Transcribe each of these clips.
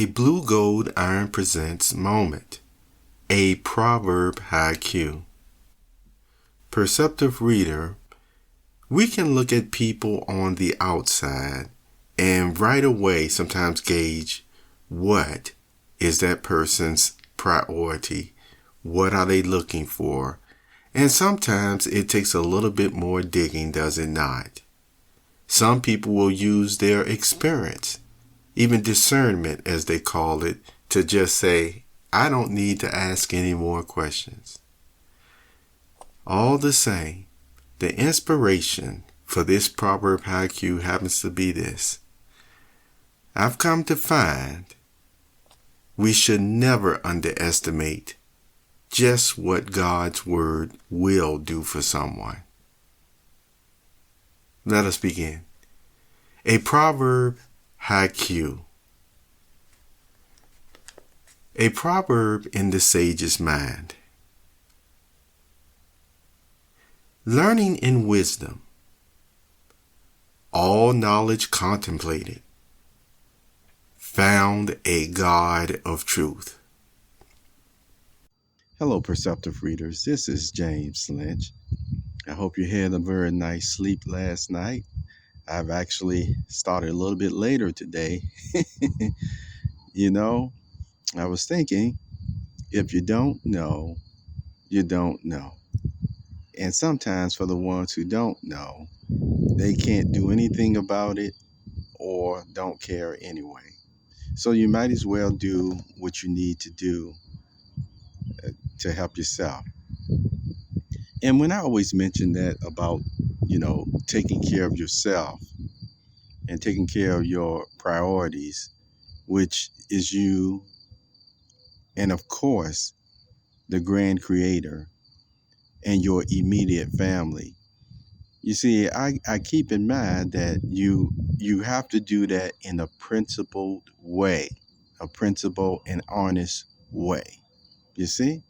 A Bluegold Iron Presents Moment, a Proverb Haiku. Perceptive reader, we can look at people on the outside and right away sometimes gauge what is that person's priority, what are they looking for, and sometimes it takes a little bit more digging, does it not? Some people will use their experience, even discernment as they call it, to just say, I don't need to ask any more questions. All the same, the inspiration for this proverb haiku happens to be this. I've come to find we should never underestimate just what God's word will do for someone. Let us begin. A proverb haiku. A proverb in the sage's mind. Learning in wisdom, all knowledge contemplated, found a God of truth. Hello, Perceptive readers. This is James Lynch. I hope you had a very nice sleep last night. I've actually started a little bit later today. I was thinking, if you don't know, you don't know. And sometimes for the ones who don't know, they can't do anything about it or don't care anyway. So you might as well do what you need to do to help yourself. And when I always mention that about, taking care of yourself and taking care of your priorities, which is you and, of course, the grand creator and your immediate family. You see, I keep in mind that you have to do that in a principled way, a principled and honest way. You see?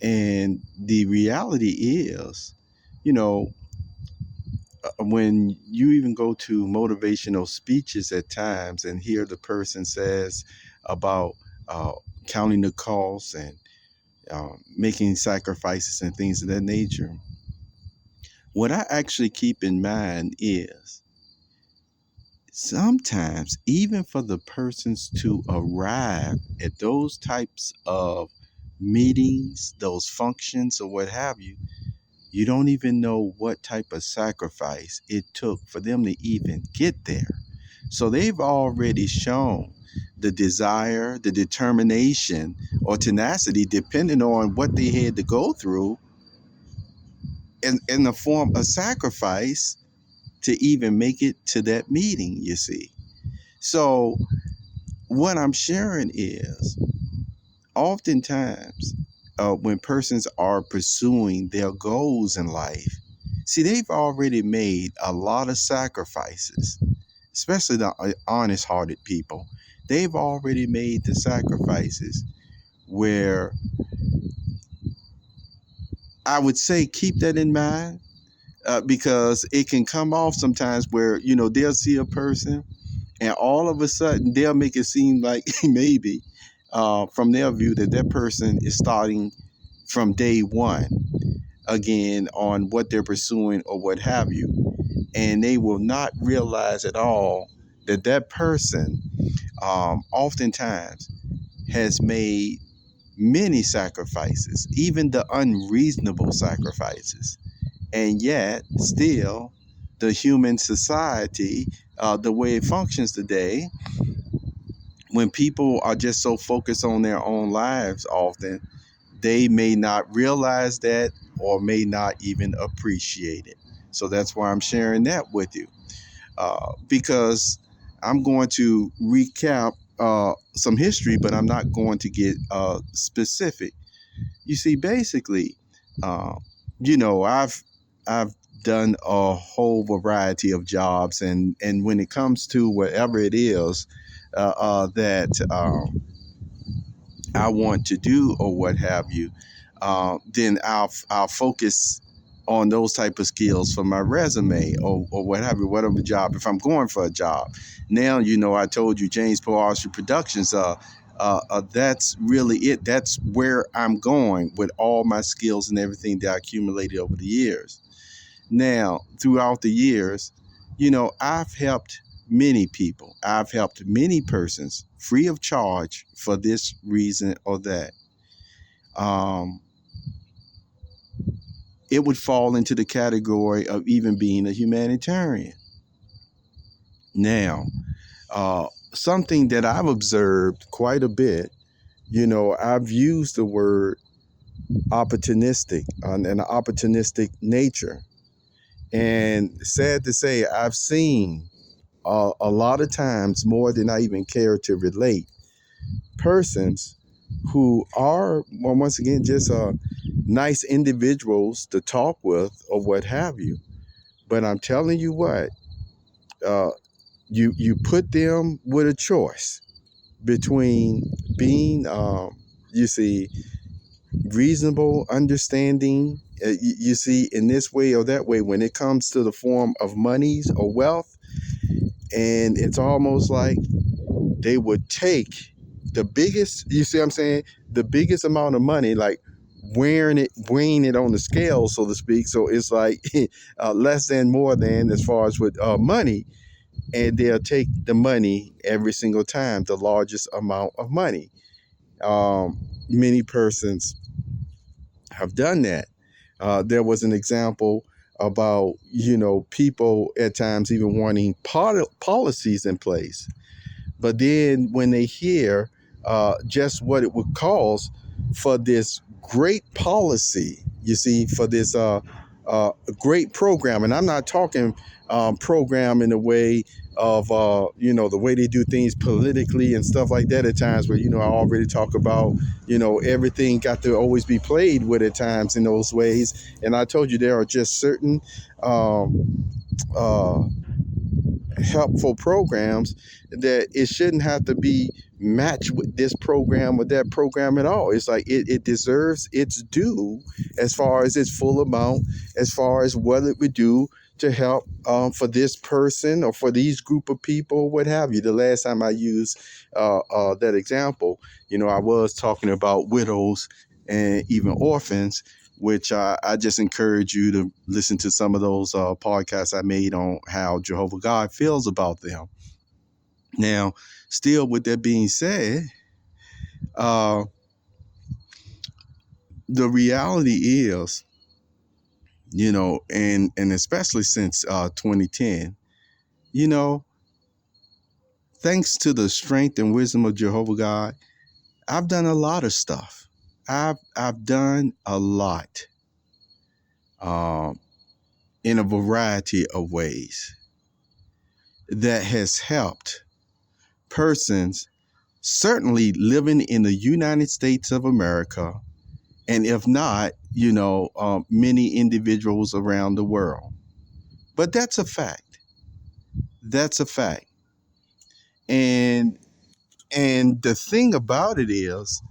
And the reality is, when you even go to motivational speeches at times and hear the person says about counting the costs and making sacrifices and things of that nature, what I actually keep in mind is sometimes even for the persons to arrive at those types of meetings, those functions or what have you, you don't even know what type of sacrifice it took for them to even get there. So they've already shown the desire, the determination, or tenacity, depending on what they had to go through in the form of sacrifice to even make it to that meeting, you see. So what I'm sharing is oftentimes when persons are pursuing their goals in life, see, they've already made a lot of sacrifices, especially the honest-hearted people. They've already made the sacrifices where I would say keep that in mind because it can come off sometimes where, they'll see a person and all of a sudden they'll make it seem like maybe from their view that person is starting from day one again on what they're pursuing or what have you. And they will not realize at all that person oftentimes has made many sacrifices, even the unreasonable sacrifices. And yet still the human society, the way it functions today, when people are just so focused on their own lives, often they may not realize that or may not even appreciate it. So that's why I'm sharing that with you, because I'm going to recap some history, but I'm not going to get specific. You see, basically, I've done a whole variety of jobs, and when it comes to whatever it is that I want to do or what have you, then I'll focus on those type of skills for my resume or what have you, whatever job, if I'm going for a job. Now, I told you James Poeartistry Productions, that's really it. That's where I'm going with all my skills and everything that I accumulated over the years. Now, throughout the years, I've helped many people. I've helped many persons free of charge for this reason or that. It would fall into the category of even being a humanitarian. Now, something that I've observed quite a bit, I've used the word opportunistic and an opportunistic nature. And sad to say, I've seen a lot of times, more than I even care to relate, persons who are, well, once again, just nice individuals to talk with or what have you. But I'm telling you what, you put them with a choice between being, you see, reasonable, understanding, you see, in this way or that way when it comes to the form of monies or wealth. And it's almost like they would take the biggest, you see what I'm saying, the biggest amount of money, like weighing it on the scale, so to speak. So it's like less than, more than, as far as with money. And they'll take the money every single time, the largest amount of money. Many persons have done that. There was an example about, people at times even wanting policies in place. But then when they hear just what it would cost for this great policy, you see, for this great program, and I'm not talking program in the way of, the way they do things politically and stuff like that at times, where, I already talk about, everything got to always be played with at times in those ways. And I told you there are just certain helpful programs that it shouldn't have to be matched with this program or that program at all. It's like it deserves its due as far as its full amount, as far as what it would do to help for this person or for these group of people, what have you. The last time I used that example, I was talking about widows and even orphans, which I just encourage you to listen to some of those podcasts I made on how Jehovah God feels about them. Now, still with that being said, the reality is, and especially since 2010, thanks to the strength and wisdom of Jehovah God, I've done a lot of stuff. I've done a lot in a variety of ways that has helped persons certainly living in the United States of America, and if not, many individuals around the world. But that's a fact. That's a fact. And the thing about it is,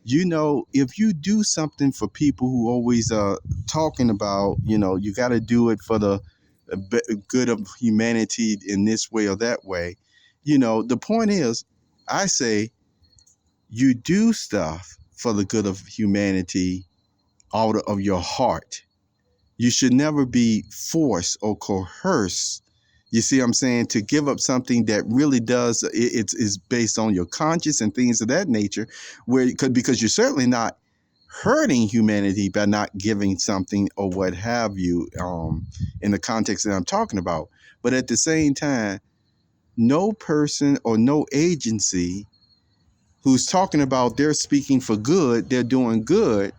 if you do something for people who always talking about, you got to do it for the good of humanity in this way or that way. The point is, I say, you do stuff for the good of humanity out of your heart. You should never be forced or coerced, you see what I'm saying, to give up something that really does, it's based on your conscience and things of that nature, because you're certainly not hurting humanity by not giving something or what have you, in the context that I'm talking about. But at the same time, no person or no agency who's talking about they're speaking for good, they're doing good,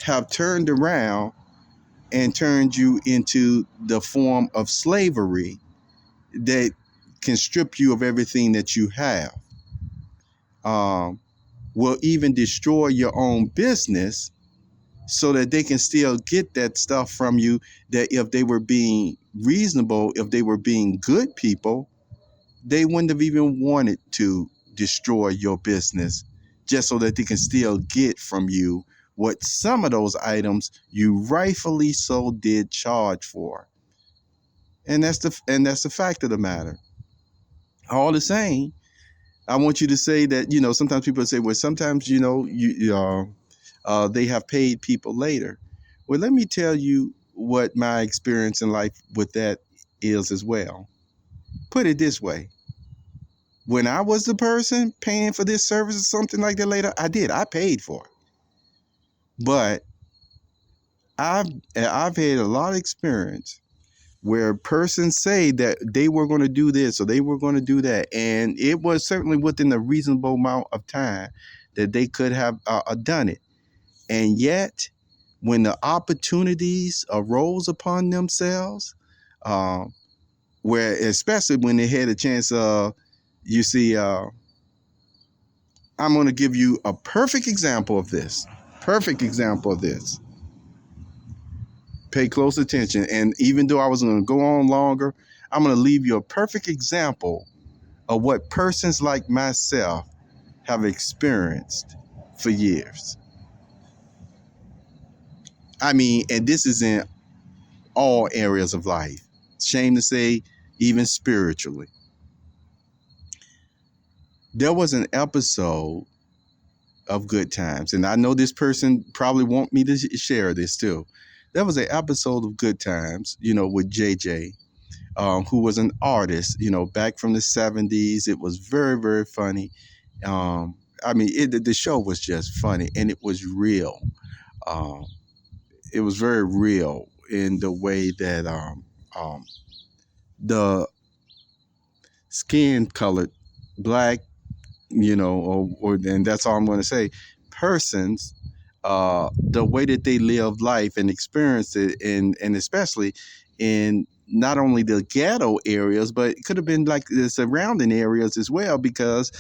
have turned around and turned you into the form of slavery that can strip you of everything that you have, will even destroy your own business so that they can still get that stuff from you, that if they were being reasonable, if they were being good people, they wouldn't have even wanted to destroy your business just so that they can still get from you what some of those items you rightfully so did charge for. And that's the fact of the matter. All the same, I want you to say that, sometimes people say, well, sometimes, they have paid people later. Well, let me tell you what my experience in life with that is as well. Put it this way. When I was the person paying for this service or something like that later, I paid for it. But I've had a lot of experience where persons say that they were going to do this or they were going to do that, and it was certainly within a reasonable amount of time that they could have done it. And yet, when the opportunities arose upon themselves, where especially when they had a chance of, I'm going to give you a perfect example of this. Perfect example of this. Pay close attention. And even though I was going to go on longer, I'm going to leave you a perfect example of what persons like myself have experienced for years. I mean, and this is in all areas of life. Shame to say, even spiritually. There was an episode of Good Times, and I know this person probably want me to share this too. There was an episode of Good Times, with JJ, who was an artist, back from the 70s. It was very, very funny. The show was just funny, and it was real. It was very real in the way that the skin colored black, and that's all I'm going to say, persons, the way that they live life and experience it, and especially in not only the ghetto areas, but it could have been like the surrounding areas as well, because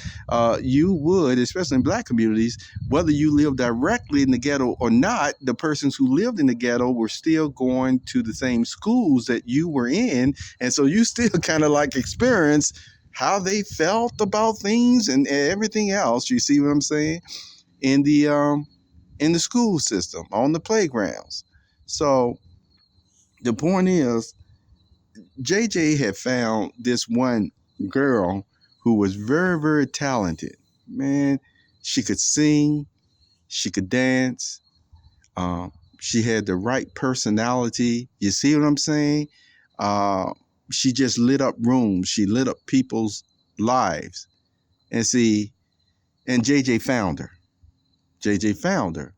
you would, especially in black communities, whether you live directly in the ghetto or not, the persons who lived in the ghetto were still going to the same schools that you were in. And so you still kind of like experience how they felt about things and everything else. You see what I'm saying? In the school system, on the playgrounds. So the point is, JJ had found this one girl who was very, very talented. Man, she could sing, she could dance, she had the right personality. You see what I'm saying? She just lit up rooms. She lit up people's lives. And JJ found her. JJ found her.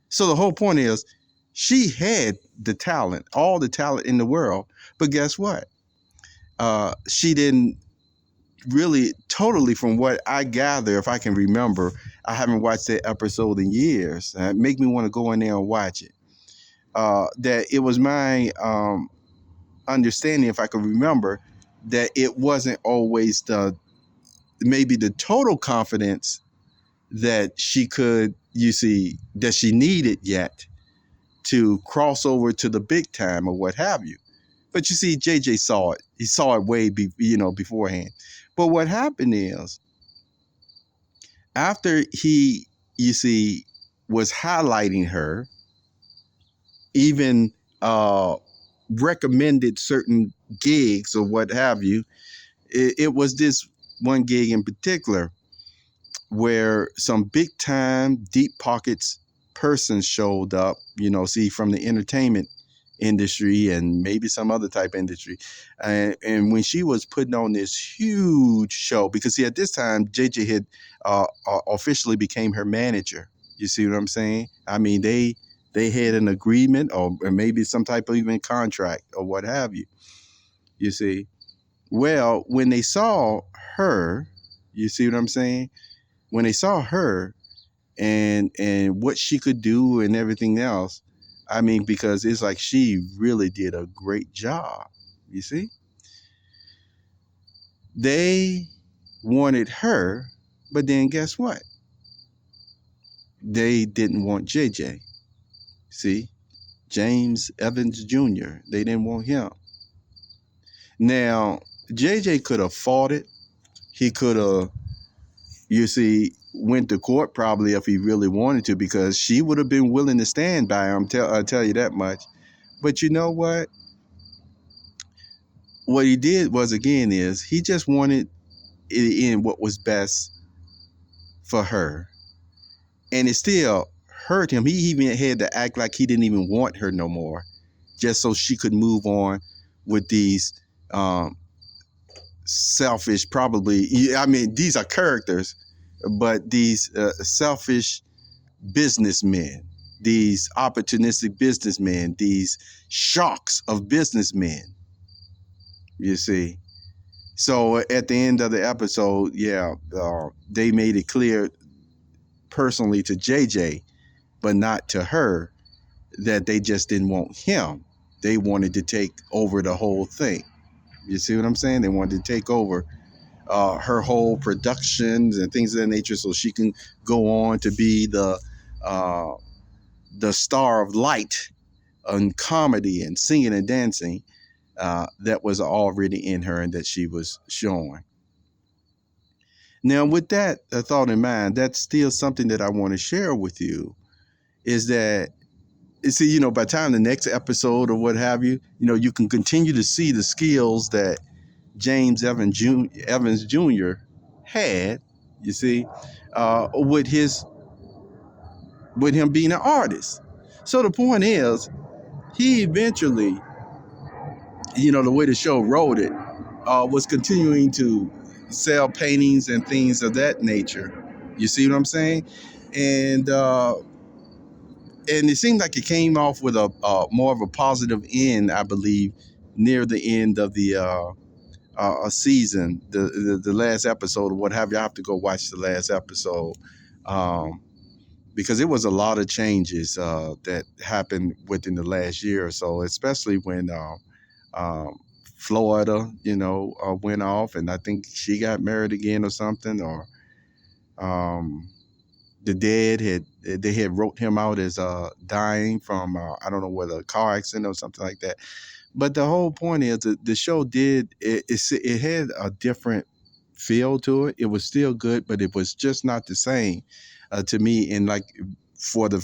So the whole point is, she had the talent, all the talent in the world. But guess what? She didn't really totally, from what I gather, if I can remember, I haven't watched that episode in years. Make me want to go in there and watch it. That it was my understanding, if I could remember, that it wasn't always maybe the total confidence that she could, that she needed yet to cross over to the big time or what have you. But you see, JJ saw it. He saw it way beforehand. But what happened is, after he, was highlighting her, even recommended certain gigs or what have you, it was this one gig in particular where some big time, deep pockets persons showed up, from the entertainment industry and maybe some other type of industry. And when she was putting on this huge show, because at this time, JJ had officially became her manager. You see what I'm saying? I mean, they had an agreement or maybe some type of even contract or what have you. You see? Well, when they saw her, you see what I'm saying? When they saw her and what she could do and everything else, I mean, because it's like she really did a great job. You see? They wanted her, but then guess what? They didn't want JJ. See? James Evans Jr. They didn't want him. Now, JJ could have fought it. He could have, went to court probably if he really wanted to, because she would have been willing to stand by him. I'll tell you that much. But you know what? What he did was, again, is he just wanted it in what was best for her. And it still hurt him. He even had to act like he didn't even want her no more, just so she could move on with these selfish, probably, I mean, these are characters, but these selfish businessmen, these opportunistic businessmen, these sharks of businessmen, you see. So at the end of the episode, they made it clear personally to JJ, but not to her, that they just didn't want him. They wanted to take over the whole thing. You see what I'm saying? They wanted to take over her whole productions and things of that nature, so she can go on to be the star of light and comedy and singing and dancing that was already in her and that she was showing. Now, with that thought in mind, that's still something that I want to share with you, is that, see, by the time the next episode or what have you, you can continue to see the skills that James Evans Jr. had, you see, with him being an artist. So the point is, he eventually, the way the show wrote it, was continuing to sell paintings and things of that nature. You see what I'm saying? And it seemed like it came off with a more of a positive end, I believe, near the end of the a season, the last episode or what have you. I have to go watch the last episode, because it was a lot of changes that happened within the last year or so, especially when Florida, went off, and I think she got married again or something, or the dead had wrote him out as dying from I don't know, whether a car accident or something like that. But the whole point is that the show it had a different feel to it. It was still good, but it was just not the same to me. And like for the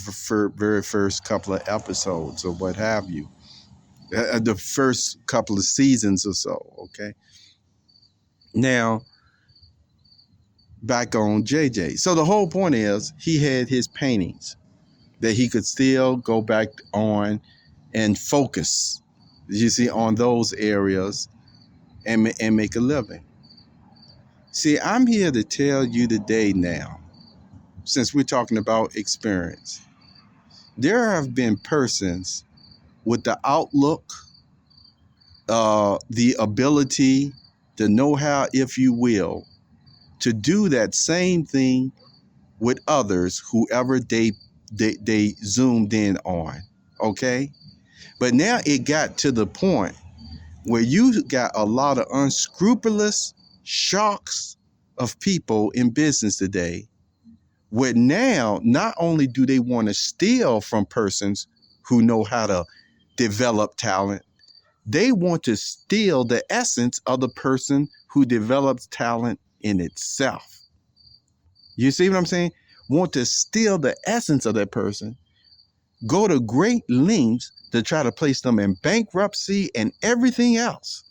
very first couple of episodes or what have you, the first couple of seasons or so. Okay. Now, back on JJ. So the whole point is he had his paintings that he could still go back on and focus, you see, on those areas and make a living. See, I'm here to tell you today now, since we're talking about experience, there have been persons with the outlook, the ability, the know-how, if you will, to do that same thing with others, whoever they zoomed in on, okay? But now it got to the point where you got a lot of unscrupulous sharks of people in business today, where now not only do they want to steal from persons who know how to develop talent, they want to steal the essence of the person who develops talent in itself. You see what I'm saying? Want to steal the essence of that person, go to great lengths to try to place them in bankruptcy and everything else.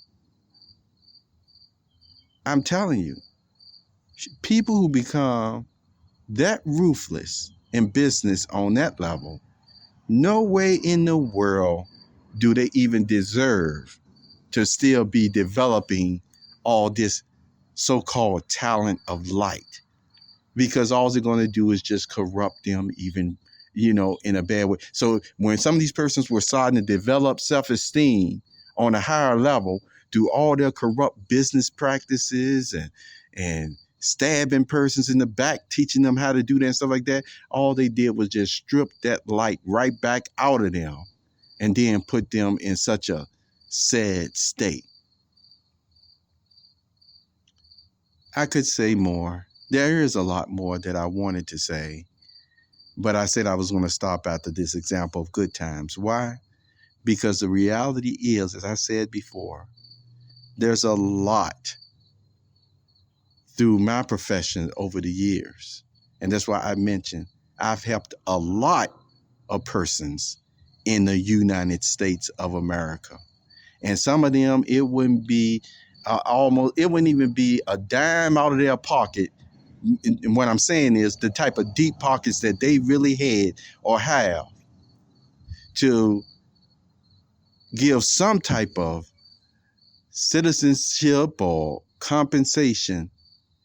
I'm telling you, people who become that ruthless in business on that level, no way in the world do they even deserve to still be developing all this so-called talent of light, because all they're going to do is just corrupt them even, in a bad way. So when some of these persons were starting to develop self-esteem on a higher level through all their corrupt business practices and stabbing persons in the back, teaching them how to do that and stuff like that, all they did was just strip that light right back out of them and then put them in such a sad state. I could say more. There is a lot more that I wanted to say, but I said I was going to stop after this example of good times. Why? Because the reality is, as I said before, there's a lot through my profession over the years And that's why I mentioned I've helped a lot of persons in the United States of America. And some of them, it wouldn't be it wouldn't even be a dime out of their pocket. And what I'm saying is the type of deep pockets that they really had or have to give some type of citizenship or compensation,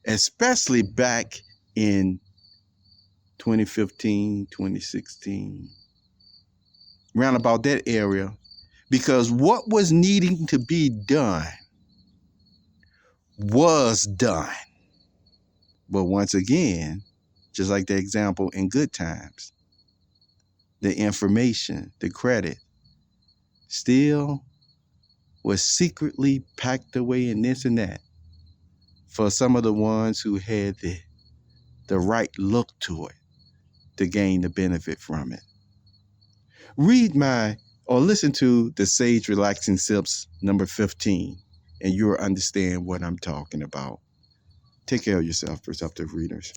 especially back in 2015, 2016, round about that area, because what was needing to be done was done. But once again, just like the example in good times, the information, the credit, still was secretly packed away in this and that for some of the ones who had the right look to it to gain the benefit from it. Read or listen to the Sage Relaxing Sips number 15, and you'll understand what I'm talking about. Take care of yourself, Perceptive readers.